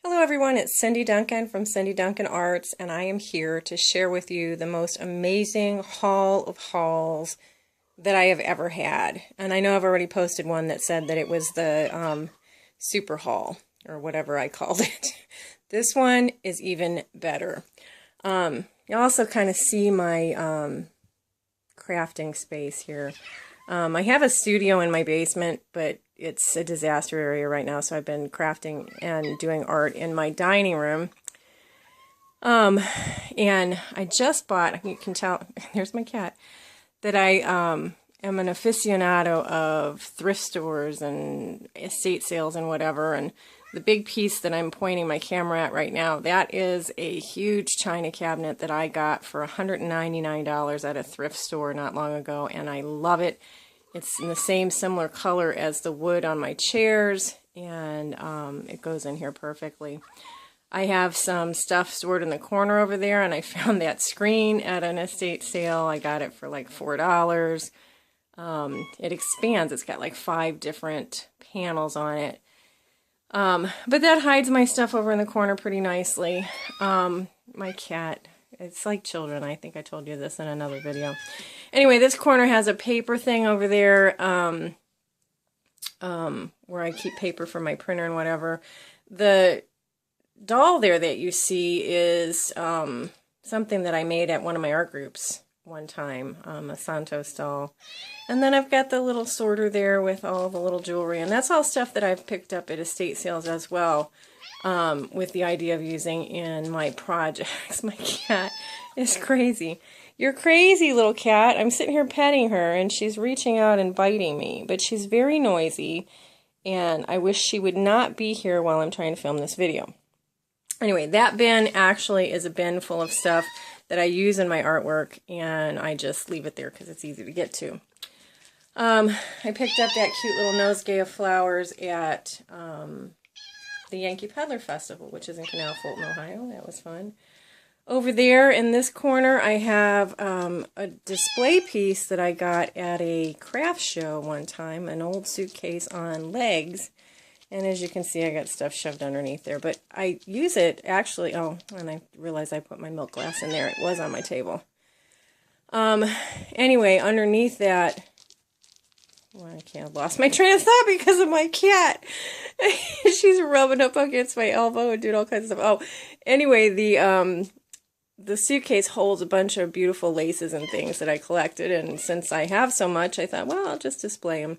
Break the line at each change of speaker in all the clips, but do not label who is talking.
Hello everyone, it's Cindy Duncan from Cindy Duncan Arts, and I am here to share with you the most amazing haul of hauls that I have ever had. And I know I've already posted one that said that it was the super haul, or whatever I called it. This one is even better. You also kind of see my crafting space here. I have a studio in my basement, but it's a disaster area right now, so I've been crafting and doing art in my dining room. And I just bought, you can tell, there's my cat, that I am an aficionado of thrift stores and estate sales and whatever, and the big piece that I'm pointing my camera at right now, that is a huge china cabinet that I got for $199 at a thrift store not long ago, and I love it. It's in the same similar color as the wood on my chairs, and it goes in here perfectly. I have some stuff stored in the corner over there, and I found that screen at an estate sale. I got it for like $4. It expands. It's got like 5 different panels on it. But that hides my stuff over in the corner pretty nicely. My cat, it's like children. I think I told you this in another video. Anyway, this corner has a paper thing over there, where I keep paper for my printer and whatever. The doll there that you see is something that I made at one of my art groups one time, a Santos doll. And then I've got the little sorter there with all the little jewelry, and that's all stuff that I've picked up at estate sales as well, with the idea of using in my projects. My cat is crazy. You're crazy, little cat. I'm sitting here petting her, and she's reaching out and biting me, but she's very noisy, and I wish she would not be here while I'm trying to film this video. Anyway, that bin actually is a bin full of stuff that I use in my artwork, and I just leave it there because it's easy to get to. I picked up that cute little nosegay of flowers at the Yankee Peddler Festival, which is in Canal Fulton, Ohio. That was fun. Over there in this corner, I have a display piece that I got at a craft show one time, an old suitcase on legs. And as you can see, I got stuff shoved underneath there. But I use it, actually, oh, and I realized I put my milk glass in there. It was on my table. Anyway, underneath that, well, I can't, I've lost my train of thought because of my cat. She's rubbing up against my elbow and doing all kinds of stuff. Oh, anyway, the suitcase holds a bunch of beautiful laces and things that I collected, and since I have so much, I thought, well, I'll just display them.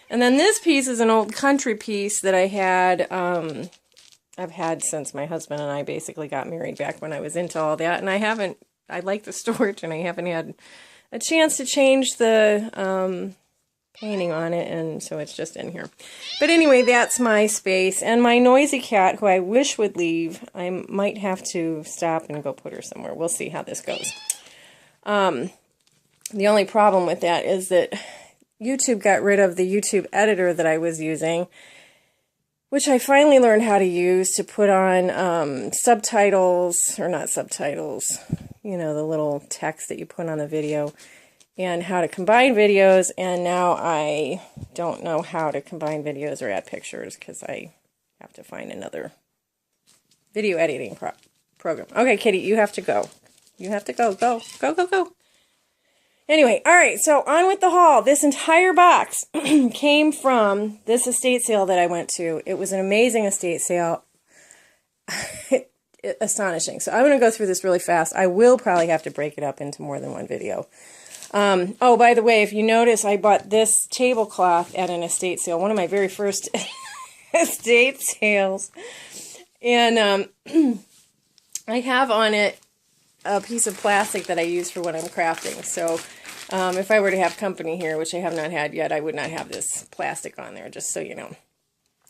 And then this piece is an old country piece that I had, I've had since my husband and I basically got married back when I was into all that, and I like the storage, and I haven't had a chance to change the painting on it, and so it's just in here. But anyway, that's my space, and my noisy cat, who I wish would leave, I might have to stop and go put her somewhere. We'll see how this goes. The only problem with that is that YouTube got rid of the YouTube editor that I was using, which I finally learned how to use to put on subtitles, or not subtitles, you know, the little text that you put on the video, and how to combine videos, and now I don't know how to combine videos or add pictures because I have to find another video editing program. Okay, Kitty, you have to go. You have to go. Go, go, go, go. Anyway, alright, so on with the haul. This entire box came from this estate sale that I went to. It was an amazing estate sale. Astonishing. So I'm going to go through this really fast. I will probably have to break it up into more than one video. Oh, by the way, if you notice, I bought this tablecloth at an estate sale. One of my very first estate sales. And I have on it a piece of plastic that I use for when I'm crafting. So if I were to have company here, which I have not had yet, I would not have this plastic on there, just so you know.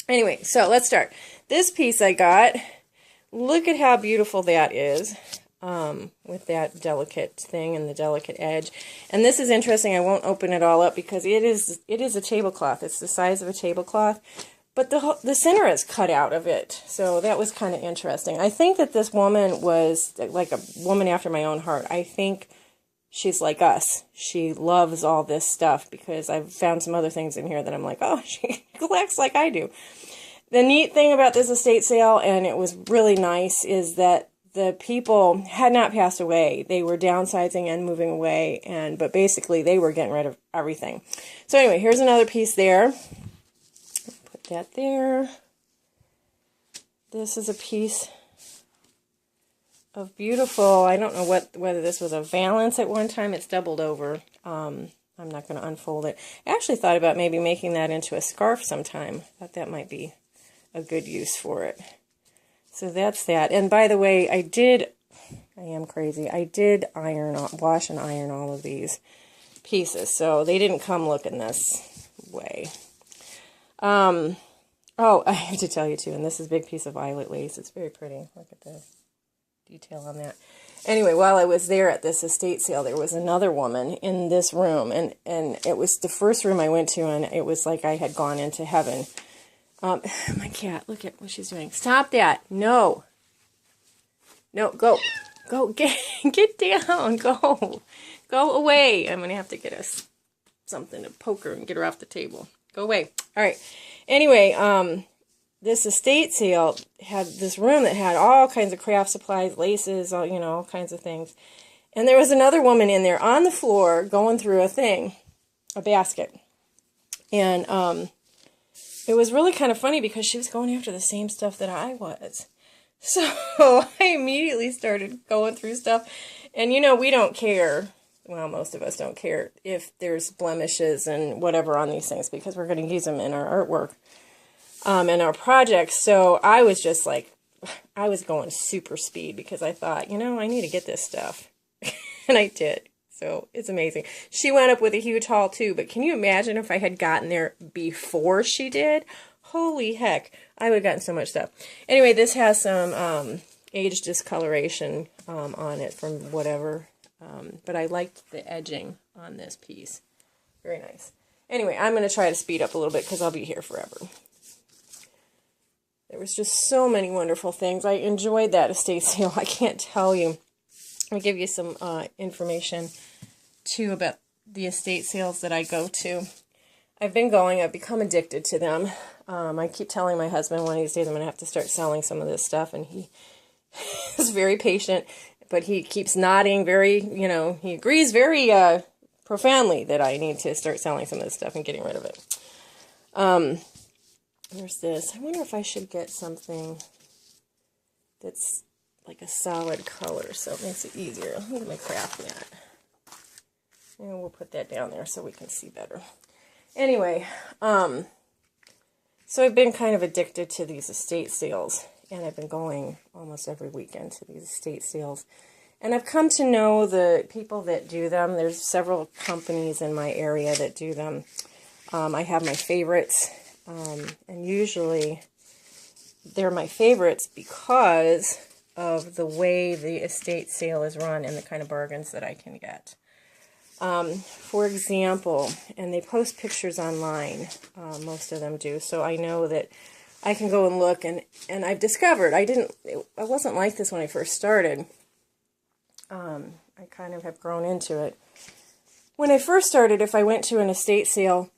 Anyway, so let's start. This piece I got, look at how beautiful that is, with that delicate thing and the delicate edge. And this is interesting. I won't open it all up because it is a tablecloth. It's the size of a tablecloth. But the center is cut out of it, so that was kind of interesting. I think that this woman was like a woman after my own heart. I think she's like us. She loves all this stuff because I've found some other things in here that I'm like, oh, she collects like I do. The neat thing about this estate sale, and it was really nice, is that the people had not passed away. They were downsizing and moving away, but basically they were getting rid of everything. So anyway, here's another piece there. Put that there. This is a piece of beautiful, I don't know whether this was a valance at one time. It's doubled over. I'm not going to unfold it. I actually thought about maybe making that into a scarf sometime. Thought that might be a good use for it. So that's that. And by the way, I am crazy. I did wash and iron all of these pieces, so they didn't come looking this way. Oh, I have to tell you too, and this is a big piece of violet lace. It's very pretty. Look at the detail on that. Anyway, while I was there at this estate sale, there was another woman in this room, and it was the first room I went to, and it was like I had gone into heaven. My cat, look at what she's doing. Stop that. No. No, go. Go, get down. Go. Go away. I'm going to have to get something to poke her and get her off the table. Go away. All right. Anyway, this estate sale had this room that had all kinds of craft supplies, laces, all kinds of things. And there was another woman in there on the floor going through a basket. And it was really kind of funny because she was going after the same stuff that I was. So I immediately started going through stuff. And we don't care. Well, most of us don't care if there's blemishes and whatever on these things because we're going to use them in our artwork. And our projects. So I was just like, I was going super speed because I thought, I need to get this stuff. And I did. So it's amazing. She went up with a huge haul too, but can you imagine if I had gotten there before she did? Holy heck, I would have gotten so much stuff. Anyway, this has some age discoloration on it from whatever, but I liked the edging on this piece. Very nice. Anyway, I'm going to try to speed up a little bit because I'll be here forever. There was just so many wonderful things. I enjoyed that estate sale. I can't tell you. I'll give you some information, too, about the estate sales that I go to. I've become addicted to them. I keep telling my husband one of these days I'm going to have to start selling some of this stuff, and he is very patient, but he keeps nodding he agrees very profoundly that I need to start selling some of this stuff and getting rid of it. There's this. I wonder if I should get something that's like a solid color so it makes it easier. Look at my craft mat. And we'll put that down there so we can see better. Anyway, so I've been kind of addicted to these estate sales, and I've been going almost every weekend to these estate sales. And I've come to know the people that do them. There's several companies in my area that do them. I have my favorites, and usually they're my favorites because of the way the estate sale is run and the kind of bargains that I can get. For example, and they post pictures online, most of them do, so I know that I can go and look, and I've discovered, I wasn't like this when I first started. I kind of have grown into it. When I first started, if I went to an estate sale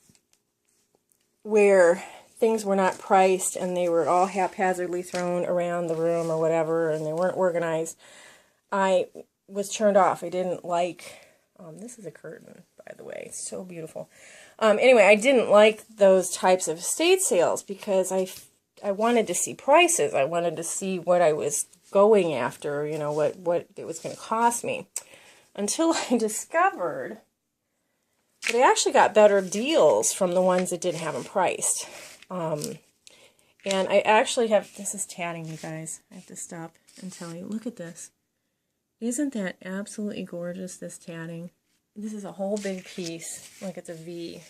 where things were not priced and they were all haphazardly thrown around the room or whatever, and they weren't organized, I was turned off. I didn't like, this is a curtain, by the way, it's so beautiful. Anyway, I didn't like those types of estate sales because I wanted to see prices. I wanted to see what I was going after, what it was going to cost me. Until I discovered that I actually got better deals from the ones that didn't have them priced. And I actually have, this is tatting, you guys. I have to stop and tell you, look at this. Isn't that absolutely gorgeous, this tatting? This is a whole big piece, like it's a V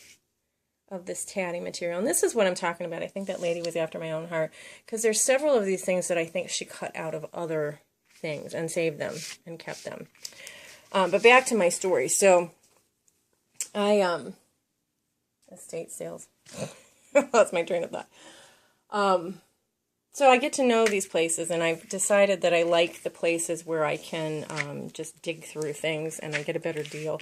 of this tatting material. And this is what I'm talking about. I think that lady was after my own heart, because there's several of these things that I think she cut out of other things and saved them and kept them. But back to my story. So I, estate sales. That's my train of thought. So I get to know these places, and I've decided that I like the places where I can just dig through things and I get a better deal.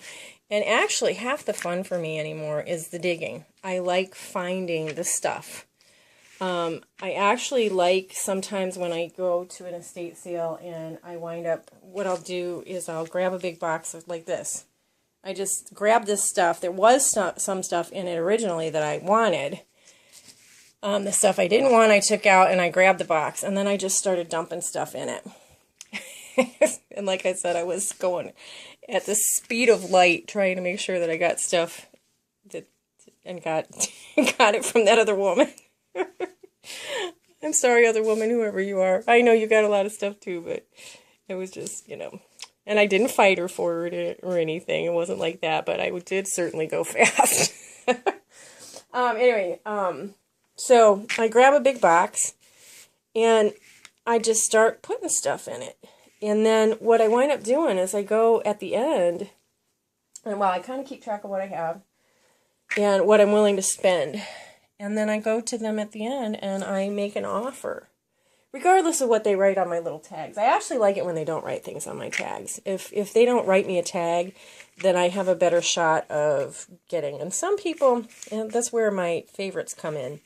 And actually, half the fun for me anymore is the digging. I like finding the stuff. I actually like sometimes when I go to an estate sale and I wind up, what I'll do is I'll grab a big box of, like this. I just grab this stuff. There was some stuff in it originally that I wanted. The stuff I didn't want I took out and I grabbed the box, and then I just started dumping stuff in it. And like I said, I was going at the speed of light trying to make sure that I got stuff and got it from that other woman. I'm sorry, other woman, whoever you are. I know you got a lot of stuff too, but it was just, and I didn't fight her for it or anything. It wasn't like that, but I did certainly go fast. Anyway, so I grab a big box and I just start putting stuff in it. And then what I wind up doing is I go at the end, and I kind of keep track of what I have and what I'm willing to spend. And then I go to them at the end and I make an offer, regardless of what they write on my little tags. I actually like it when they don't write things on my tags. If they don't write me a tag, then I have a better shot of getting. And some people, and that's where my favorites come in,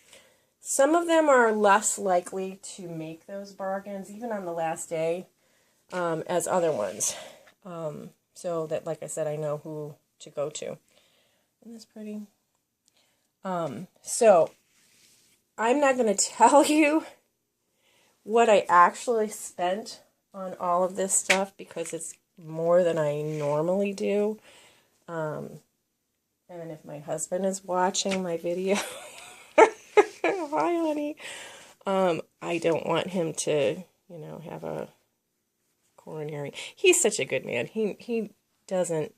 some of them are less likely to make those bargains, even on the last day, as other ones. So that, like I said, I know who to go to. Isn't this pretty? So I'm not going to tell you what I actually spent on all of this stuff because it's more than I normally do. And if my husband is watching my video, hi honey, I don't want him to, have a coronary. He's such a good man. He doesn't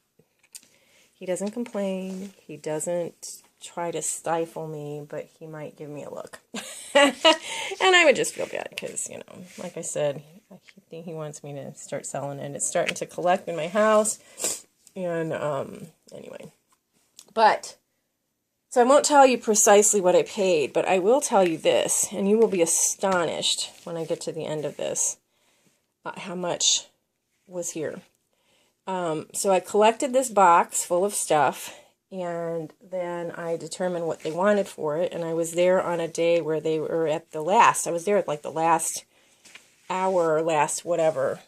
complain. He doesn't try to stifle me, but he might give me a look. And I would just feel bad because, like I said, I think he wants me to start selling it. It's starting to collect in my house. And anyway. So I won't tell you precisely what I paid, but I will tell you this, and you will be astonished when I get to the end of this, how much was here. So I collected this box full of stuff, and then I determined what they wanted for it, and I was there on a day where they were at I was there at like the last hour or last whatever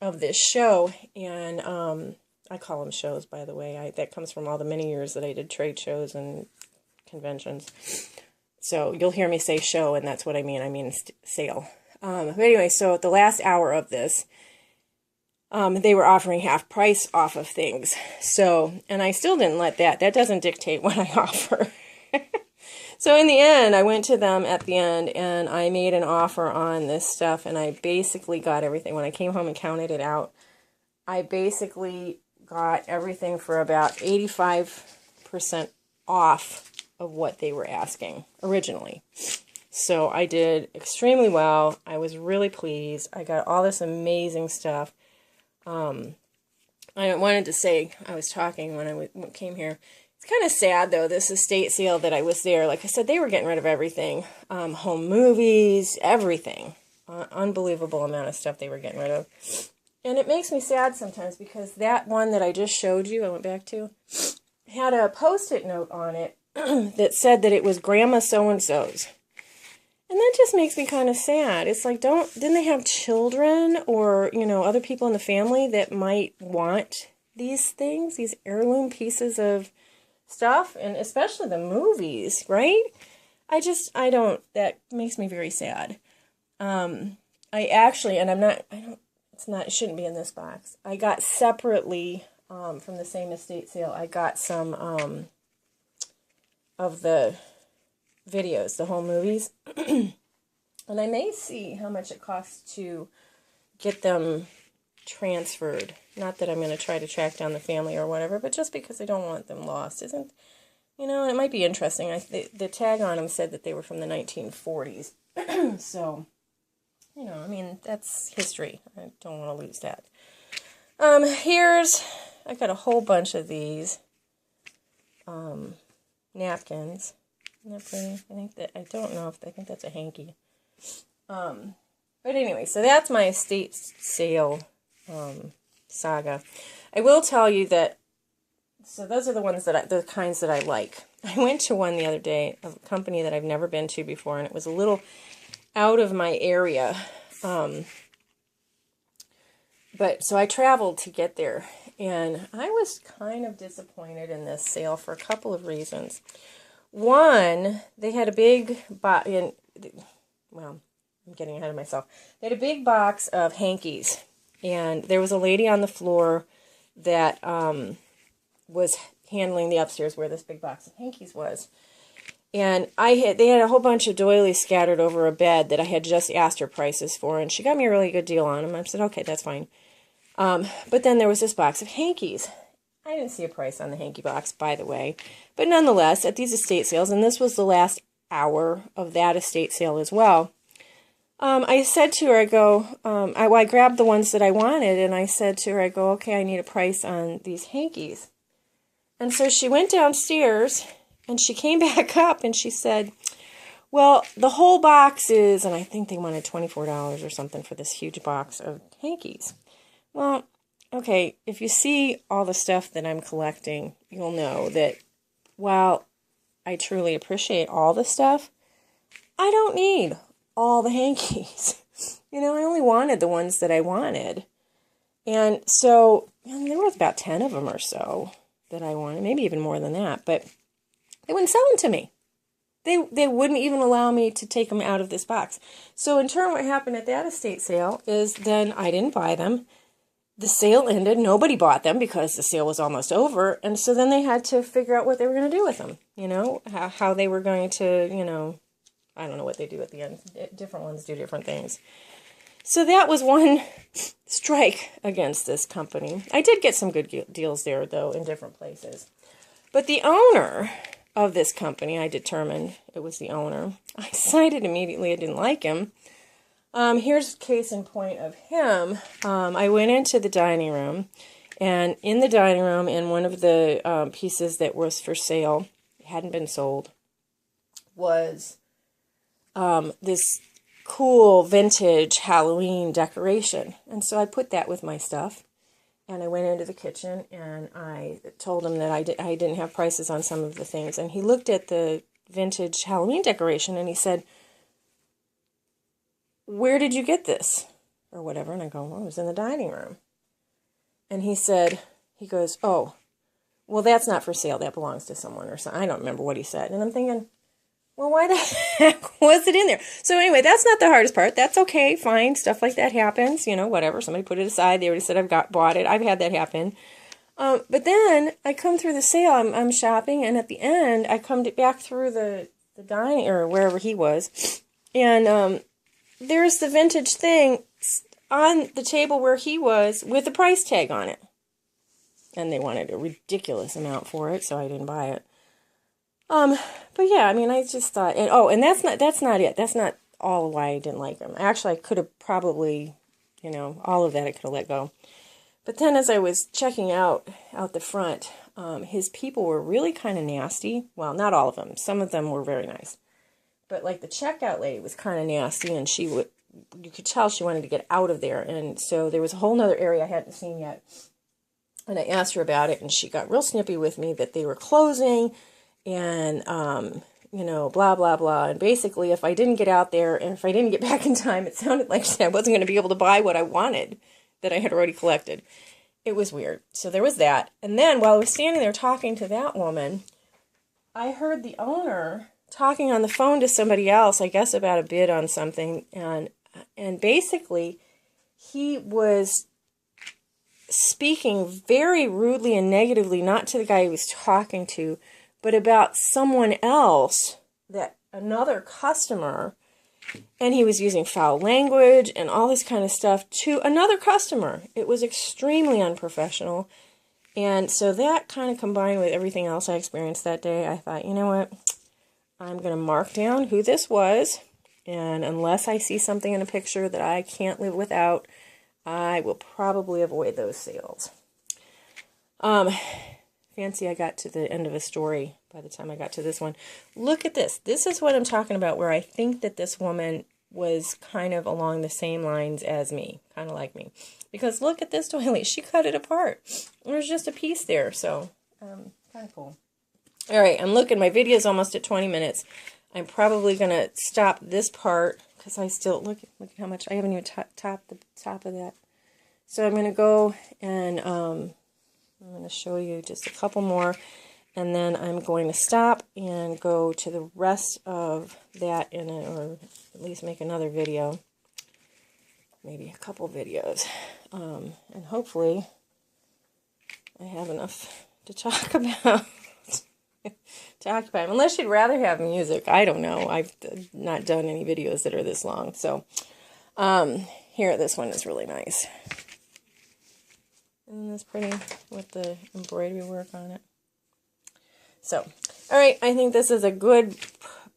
of this show, and I call them shows, by the way. That comes from all the many years that I did trade shows and conventions. So you'll hear me say show, and that's what I mean. I mean sale. But anyway, so at the last hour of this, they were offering half price off of things. So, and I still didn't let that doesn't dictate what I offer. So in the end, I went to them at the end and I made an offer on this stuff, and I basically got everything. When I came home and counted it out, I basically got everything for about 85% off of what they were asking originally. So I did extremely well. I was really pleased. I got all this amazing stuff. I wanted to say, I was talking when I came here. It's kind of sad, though, this estate sale that I was there. Like I said, they were getting rid of everything. Home movies, everything. Unbelievable amount of stuff they were getting rid of. And it makes me sad sometimes because that one that I just showed you, I went back to, had a Post-it note on it that said that it was Grandma so-and-so's. And that just makes me kind of sad. It's like, didn't they have children or, other people in the family that might want these things, these heirloom pieces of stuff, and especially the movies, right? That makes me very sad. It shouldn't be in this box. I got separately, from the same estate sale, I got some, of the videos, the home movies. And I may see how much it costs to get them transferred. Not that I'm going to try to track down the family or whatever, but just because I don't want them lost. And it might be interesting. The tag on them said that they were from the 1940s. So, that's history. I don't want to lose that. I got a whole bunch of these napkins. Isn't that pretty? I think that's a hanky. But anyway, so that's my estate sale saga. I will tell you that, so those are the ones the kinds that I like. I went to one the other day, a company that I've never been to before, and it was a little out of my area. But so I traveled to get there, and I was kind of disappointed in this sale for a couple of reasons. One, they had a big box, well, I'm getting ahead of myself. They had a big box of hankies, and there was a lady on the floor that was handling the upstairs where this big box of hankies was. And they had a whole bunch of doilies scattered over a bed that I had just asked her prices for, and she got me a really good deal on them. I said, okay, that's fine. But then there was this box of hankies. I didn't see a price on the hanky box, by the way. But nonetheless, at these estate sales, and this was the last hour of that estate sale as well, I said to her, I go, I grabbed the ones that I wanted, and I said to her, I go, okay, I need a price on these hankies. And so she went downstairs, and she came back up, and she said, well, the whole box is, and I think they wanted $24 or something for this huge box of hankies. Well, okay, if you see all the stuff that I'm collecting, you'll know that while I truly appreciate all the stuff, I don't need all the hankies. You know, I only wanted the ones that I wanted. And so, there was about 10 of them or so that I wanted, maybe even more than that, but they wouldn't sell them to me. They wouldn't even allow me to take them out of this box. So in turn, what happened at that estate sale is then I didn't buy them. The sale ended. Nobody bought them because the sale was almost over. And so then they had to figure out what they were going to do with them. You know, how they were going to, you know, I don't know what they do at the end. Different ones do different things. So that was one strike against this company. I did get some good deals there, though, in different places. But the owner of this company, I determined it was the owner. I decided immediately I didn't like him. Here's a case in point of him. I went into the dining room, and in the dining room, in one of the pieces that was for sale, hadn't been sold, was this cool vintage Halloween decoration. And so I put that with my stuff, and I went into the kitchen, and I told him that I didn't have prices on some of the things. And he looked at the vintage Halloween decoration, and he said, where did you get this? Or whatever. And I go, well, it was in the dining room. And he goes, oh, well, that's not for sale. That belongs to someone or something. I don't remember what he said. And I'm thinking, well, why the heck was it in there? So anyway, that's not the hardest part. That's okay, fine. Stuff like that happens, you know, whatever. Somebody put it aside. They already said bought it. I've had that happen. But then I come through the sale. I'm shopping, and at the end, I come back through the dining, or wherever he was, and there's the vintage thing on the table where he was with a price tag on it. And they wanted a ridiculous amount for it, so I didn't buy it. But yeah, I mean, I just thought, and that's not it. That's not all why I didn't like him. Actually, I could have probably, you know, all of that I could have let go. But then as I was checking out the front, his people were really kind of nasty. Well, not all of them. Some of them were very nice. But like the checkout lady was kind of nasty, and you could tell she wanted to get out of there. And so there was a whole nother area I hadn't seen yet. And I asked her about it, and she got real snippy with me that they were closing, and, you know, blah, blah, blah. And basically, if I didn't get out there, and if I didn't get back in time, it sounded like I wasn't going to be able to buy what I wanted that I had already collected. It was weird. So there was that. And then while I was standing there talking to that woman, I heard the owner talking on the phone to somebody else, I guess about a bid on something, and basically he was speaking very rudely and negatively, not to the guy he was talking to, but about someone else, that another customer, and he was using foul language and all this kind of stuff to another customer. It was extremely unprofessional. And so that kind of combined with everything else I experienced that day, I thought, you know what? I'm going to mark down who this was, and unless I see something in a picture that I can't live without, I will probably avoid those sales. Fancy I got to the end of a story by the time I got to this one. Look at this. This is what I'm talking about, where I think that this woman was kind of along the same lines as me, kind of like me. Because look at this doily. She cut it apart. There's just a piece there, so kind of cool. All right, I'm looking. My video is almost at 20 minutes. I'm probably going to stop this part because I still, look at how much, I haven't even topped the top of that. So I'm going to go and I'm going to show you just a couple more, and then I'm going to stop and go to the rest of that in it, or at least make another video, maybe a couple videos, and hopefully I have enough to talk about. To occupy them. Unless you'd rather have music. I don't know. I've not done any videos that are this long. So, here, this one is really nice. Isn't this pretty with the embroidery work on it? So, alright, I think this is a good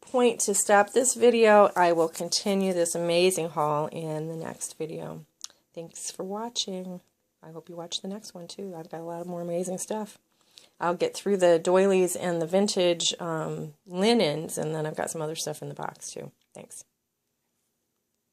point to stop this video. I will continue this amazing haul in the next video. Thanks for watching. I hope you watch the next one too. I've got a lot of more amazing stuff. I'll get through the doilies and the vintage linens, and then I've got some other stuff in the box too. Thanks.